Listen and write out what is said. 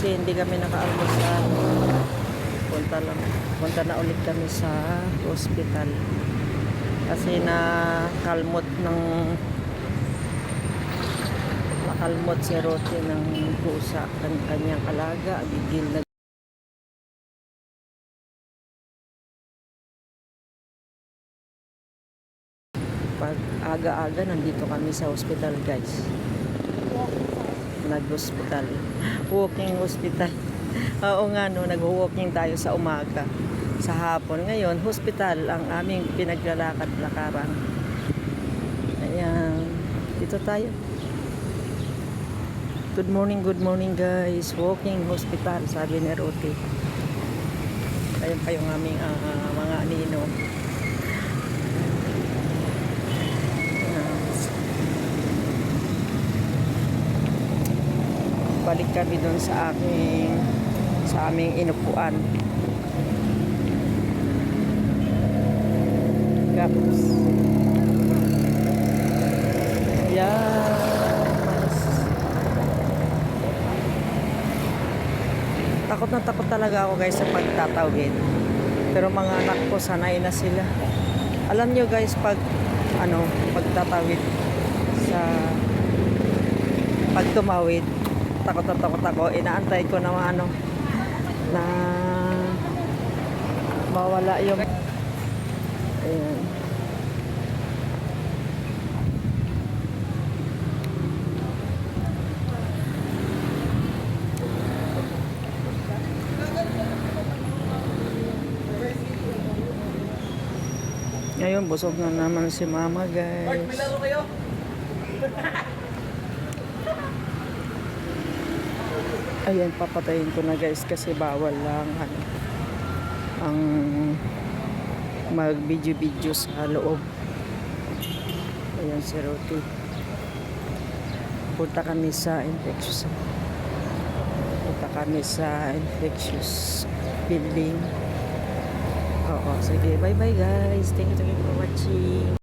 kasi hindi kami nakaalmusal. Punta na ulit kami sa hospital kasi nakalmot si Rote ng pusa ng kanyang alaga. Gigil na pag aga-aga nandito kami sa hospital, guys. Nag-hospital, walking hospital. Oo nga, no, nag-walking tayo sa umaga, sa hapon. Ngayon hospital ang aming pinaglalakad-lakaran. Ayan, dito tayo. Good morning guys. Walking hospital, sabi ni Rote. Ayun pa yung aming mga anino. Balik kami doon sa aming inupuan. Gaps. Yes. Takot na takot talaga ako, guys, sa pagtatawid. Pero mga anak ko sanay na sila. Alam nyo, guys, pagtatawid sa pagtumawid, takot na takot ako. Inaantay ko na na mawala yung ayan. Ngayon busog na naman si mama, guys. Ayan, papatayin ko na, guys, kasi bawal lang ang mag-video sa loob. Ayan si Rote. Punta kami sa infectious building. Oo, sige, bye bye guys, thank you for watching.